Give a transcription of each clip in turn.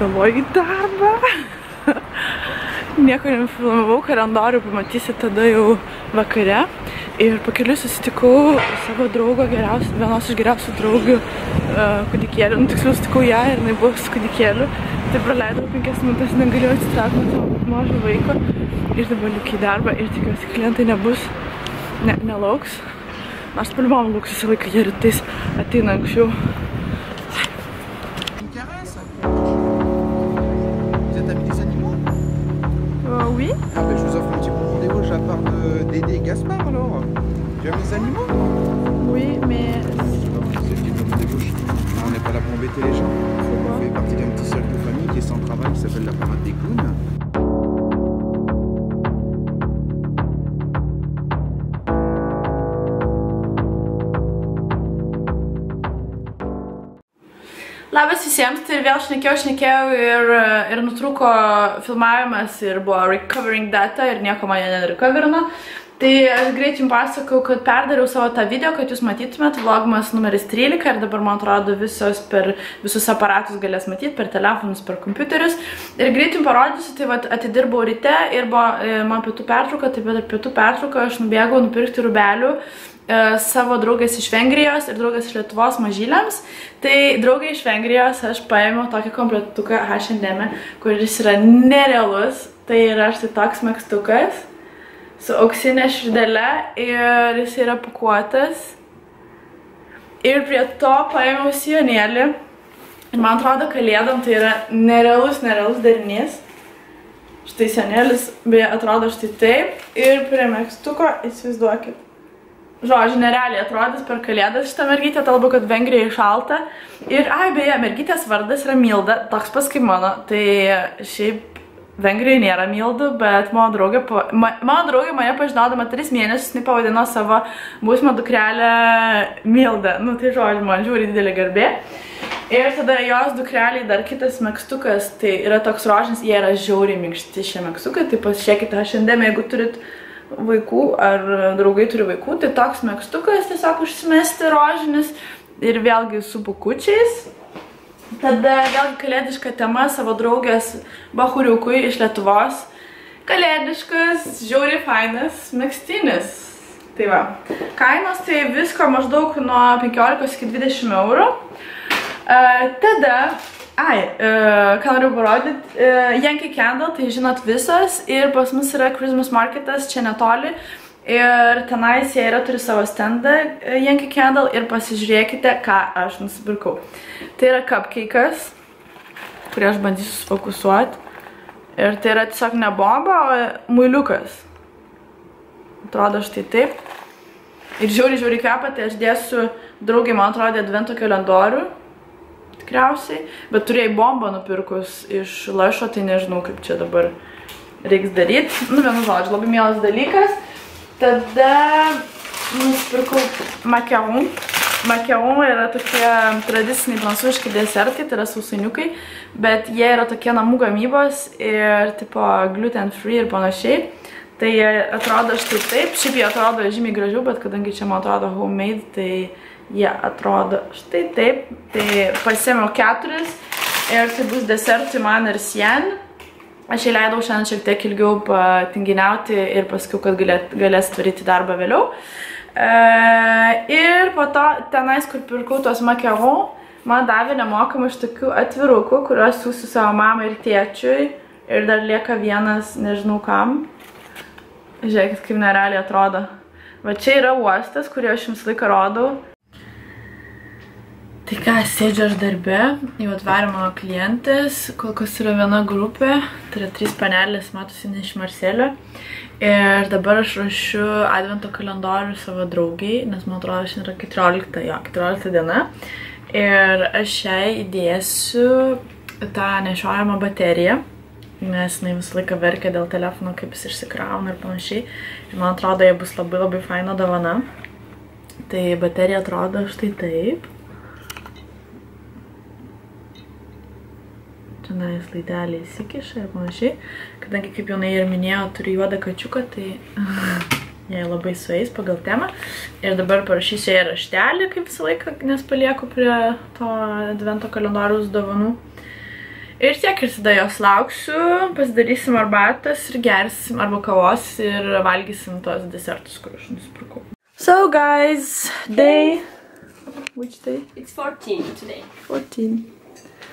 vėluoju į darbą. Nieko nefilmavau, kalendorių pamatysi tada jau vakare. Ir pakeliui susitikau savo draugo vienos iš geriausių draugių kūdikėlių. Nu, tiksliau susitikau ją ir jinai buvo su kūdikėliu. Tai praleidau 5 minutės, negalėjau atsitraukti nuo savo mažo vaiko. Ir dabar liukiu į darbą ir tikiuosi klientai nebus, nelauks. Nors palibom lauks visą laiką, jie rytais ateina anksčiau. Oui. Ah ben je vous offre un petit bon rendez-vous de la part de Dédé et Gaspard alors. Tu aimes les animaux? Oui, mais... C'est le petit de gauche. On n'est pas là pour embêter les gens. On fait partie d'un petit cercle de famille qui est sans travail, qui s'appelle la parade des clowns. Labas visiems, tai vėl šnekėjau ir nutrūko filmavimas ir buvo recovering data ir nieko man nerecoverino. Tai aš greit jums pasakau, kad perdariau savo tą video, kad jūs matytumėt vlogmas numeris 13 ir dabar man atrodo visus aparatus galės matyti per telefonus, per kompiuterius. Ir greit jums parodysiu, tai vat atidirbau ryte ir buvo man pietų pertrauka, taip pat ir pietų pertrauka aš nubėgau nupirkti rūbelių savo draugės iš Vengrijos ir draugės iš Lietuvos mažyliams. Tai draugai iš Vengrijos aš paėmiau tokį kompletuką H&M, kuris yra nerealus. Tai yra štai toks megztukas su auksinė širdele ir jis yra pakuotas. Ir prie to paėmiau sijonėlį. Ir man atrodo, kalėdom tai yra nerealus derinys. Štai sijonėlis, beje, atrodo štai taip. Ir prie megztuko, įsivaizduokit. Žodžiu, nerealiai atrodys per kalėdas šitą mergytę, talbu, kad Vengrijai šalta. Ir, beje, mergytės vardas yra Milda, toks pas kaip mano. Tai šiaip Vengrijai nėra Mildų, bet mano draugė mane pažinodama 3 mėnesius, jinai pavadino savo būsimą dukrelę Mildą. Nu, tai žodžiu, man žiūri didelė garbė. Ir tada jos dukreliai dar kitas megztukas, tai yra toks rožinis, jie yra žiauriai minkšti šie megztukai, tai pasižiūrėkite H&M, jeigu turit vaikų ar draugai turi vaikų, tai toks megztukas tiesiog užsimesti rožinis ir vėlgi su bukučiais. Tada vėlgi kalėdiška tema savo draugės bachuriukui iš Lietuvos. Kalėdiškas, žiauriai fainas megztinis. Tai va. Kainos tai visko maždaug nuo 15 iki 20 eurų. Tada ką noriu parodyti, Yankee Candle, tai žinot visas, ir pas mus yra Christmas marketas čia netoli, ir tenais jie turi savo standą Yankee Candle ir pasižiūrėkite, ką aš nusipirkau. Tai yra cupcake'as, kurį aš bandysiu sufokusuoti, ir tai yra tiesiog ne bomba, o muiliukas. Atrodo štai taip. Ir žiauriai kvepia, tai aš dėsiu draugai, man atrodo, advento kalendorių. Tikriausiai, bet turėjai bombą nupirkus iš Lašo, tai nežinau, kaip čia dabar reiks daryti. Nu, vienu žodžiu, labai mielas dalykas. Tada nusipirkau macaron. Macaron yra tokie tradiciniai prancūziški desertai, tai yra sausainiukai, bet jie yra tokie namų gamybos ir tipo gluten free ir panašiai. Tai jie atrodo štai taip, šiaip jie atrodo žymiai gražiau, bet kadangi čia man atrodo homemade, tai jie atrodo štai taip. Tai pasiėmiau 4 ir tai bus desertui man ir Sien. Aš įleidau šiandien šiek tiek ilgiau patinginiauti ir pasakiau, kad galės tvaryti darbą vėliau. Ir po to tenais, kur pirkau tos macaron, man davė nemokamai iš tokių atvirukų, kuriuos siūsiu savo mamai ir tėčiui. Ir dar lieka vienas, nežinau kam. Žiūrėkit, kaip nerealiai atrodo. Va čia yra uostas, kurį aš jums laiką rodau. Tai ką, sėdžiu aš darbe, jau atvarė mano klientės, kol kas yra viena grupė, tai yra 3 panelės, matosi ne iš Marselio. Ir dabar aš rašiu advento kalendorių savo draugiai, nes man atrodo, šiandien yra 14 diena. Ir aš šiai įdėsiu tą nešiojamą bateriją, nes jinai visą laiką verkia dėl telefono, kaip jis išsikrauna ir panašiai. Ir man atrodo, jie bus labai faina dovana. Tai baterija atrodo štai taip. Tenais laidelį įsikiša ir panašiai. Kadangi, kaip jaunai ir minėjau, turiu juodą kačiuką, tai jie labai sueis pagal temą. Ir dabar parašysiu jai raštelį, kaip visą laiką, nes palieku prie to advento kalendoriaus dovanų. Ir tiek, ir tada jos lauksiu, pasidarysim arbatas ir gersim arba kavos ir valgysim tos desertus, kur aš nusipirkau. So guys, day... Which day? It's 14 today. 14.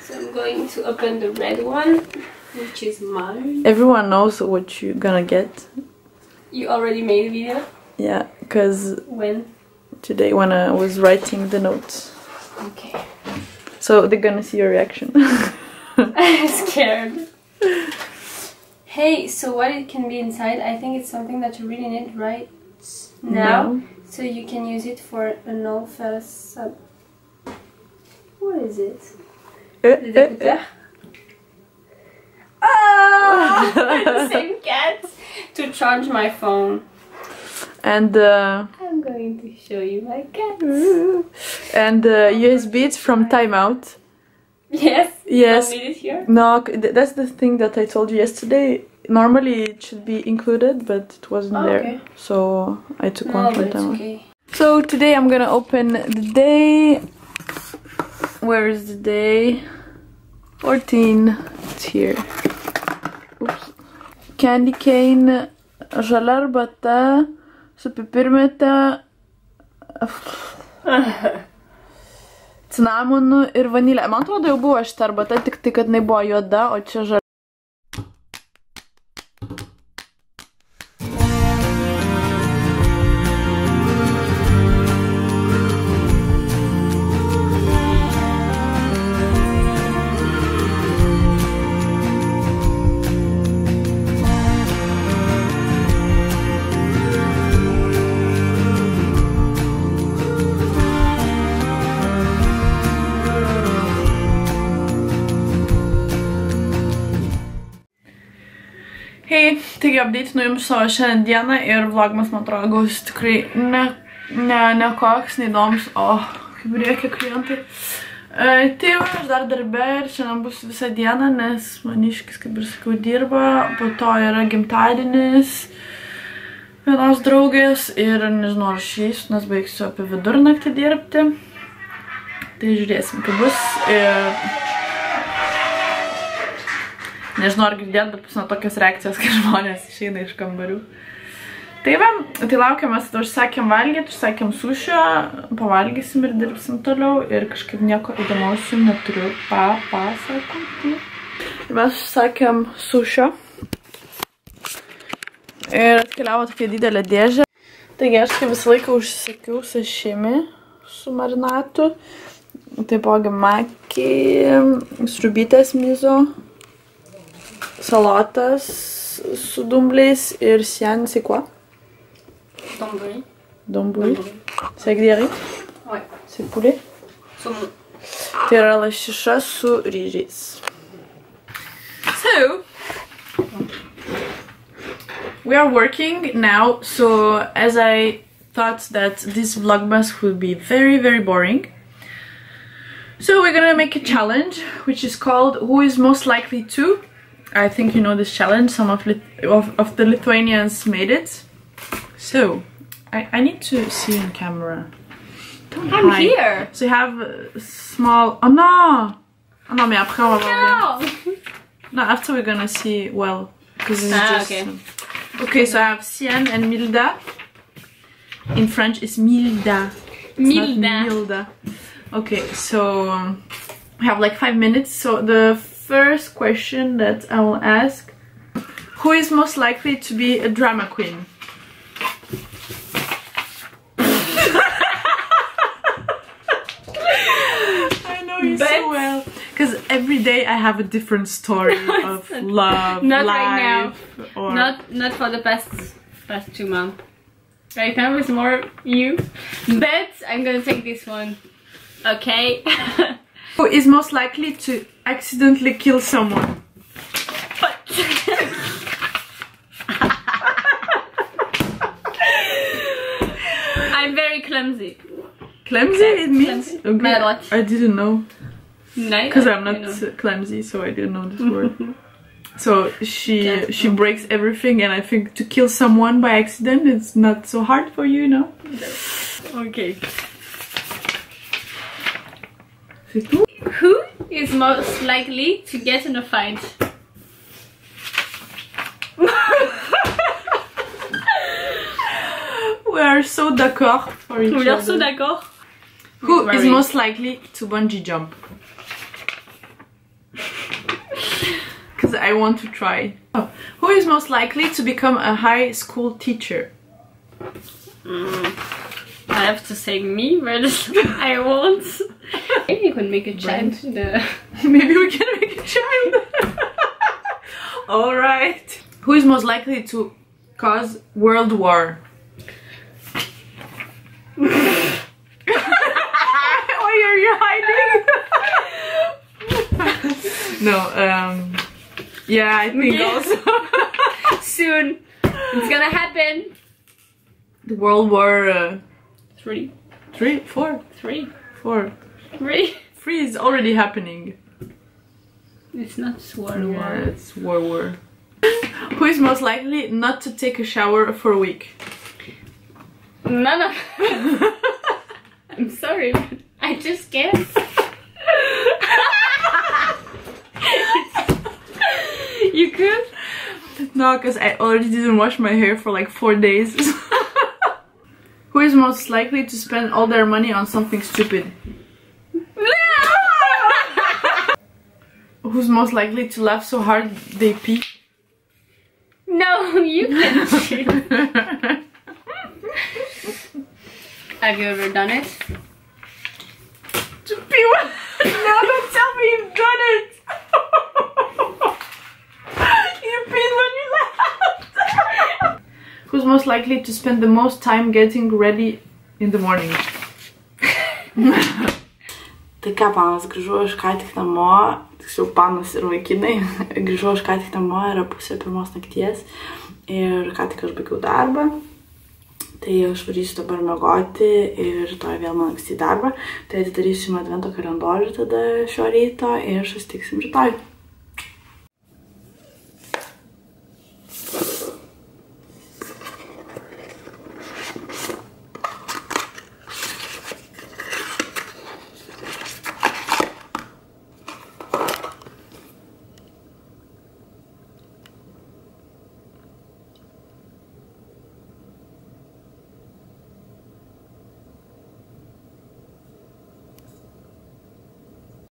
So I'm going to open the red one, which is mine. Everyone knows what you're gonna get. You already made a video? Yeah, because... When? Today when I was writing the notes. Okay. So they're gonna see your reaction. I'm scared. Hey, so what it can be inside? I think it's something that you really need right now. No. So you can use it for an all-fast... What is it? Oh! The same cat! To charge my phone. And I'm going to show you my cat. and USB, it's from Timeout. Yes? Yes. You don't need it here? No, that's the thing that I told you yesterday. Normally it should be included, but it wasn't there. Okay. So I took No, one from but it's Timeout. okay. So today I'm gonna open the day. Where is the day? 14. It's here. Oops. Candy cane, žalia arbata su pipirmėte, cinamonu ir vanilė. Man atrodo, jau buvo šita arbata, tik tai, kad jinai buvo juoda, o čia žalia. Hei, taigi update'inu jums savo šiandien dieną ir vlogmas, man atrodo, gaus tikrai ne koks, neįdomus, o kaip reikia klientai. Tai jau aš dar darbe ir šiandien bus visą dieną, nes maniškis, kaip ir sakiau, dirba, po to yra gimtadienis vienos draugės ir nežinau, ar išeisiu, nes baigsiu apie vidurnaktį dirbti. Tai žiūrėsim, kaip bus ir... Nežinau, ar girdėt, bet pusino tokios reakcijos, kai žmonės išeina iš kambarių. Tai va, tai laukiamės, tai užsakėm valgyti, užsakėm sušio, pavalgysim ir dirbsim toliau ir kažkaip nieko įdomaus jums neturiu papasakoti. Mes užsakėm sušio ir atkeliavo tokia didelė dėžė. Taigi aš kaip visą laiką užsisakiau sashimi su marinatu, taipogi maki, sriubytės mizo, salotas su dumbliais ir sien, c'est quoi? Donburi. Donburi. C'est avec des riz? Ouais. C'est poulet? Saumon. Tai yra lašiša su ryžiais. So, we are working now, so as I thought that this vlogmas would be very, very boring, so we're gonna make a challenge, which is called Who is Most Likely To? I think you know this challenge, some of the Lithuanians made it. So, I need to see on camera. I'm here! So you have a small... Oh no! Oh no, mais après on va voir bien. No, after we're gonna see well. Because it's just... Okay. Okay, so I have Sian and Milda. In French it's Milda. It's Milda. not Milda. Okay, so we have like 5 minutes. So the first question that I will ask: who is most likely to be a drama queen? I know you so well, because every day I have a different story of love, not life, right now, or not for the past 2 months. Right now it's more you, but I'm gonna take this one. Okay. Who is most likely to accidentally kill someone? I'm very clumsy. Clumsy, it means? Clumsy. Okay. Maladroite. I didn't know. Nice. Because I'm not clumsy, so I didn't know this word. So she breaks everything, and I think to kill someone by accident, it's not so hard for you, no? Okay. C'est tout? Who is most likely to get in a fight? We are so d'accord for each other. We are so d'accord. Who is most likely to bungee jump? Because I want to try. Oh. Who is most likely to become a high school teacher? I have to say me, but I won't. Maybe you could make a child. Maybe we can make a child. Alright. Who is most likely to cause world war? Why are you hiding? No, yeah, I think also. Soon. It's gonna happen. The World War 3. 3? 4? 3. 4. 3. 3 is already happening. It's not World War. It's War. Who is most likely not to take a shower for a week? None of. I'm sorry, but I just can't. You could? No, because I already didn't wash my hair for like 4 days. Who is most likely to spend all their money on something stupid? Who's most likely to laugh so hard they pee? No, you can. Have you ever done it? To pee? No, don't tell me you've done it! You peed when you laughed! Who's most likely to spend the most time getting ready in the morning? Tai ką, panas, grįžau aš ką tik namo, tiksliau panas ir vaikinai, grįžau aš ką tik namo, yra 2:30 nakties ir ką tik aš baigiau darbą. Tai aš varysiu dabar miegoti ir rytoj vėl man anksti į darbą. Tai atidarysim advento kalendorių tada šio ryto ir susitiksim rytoj.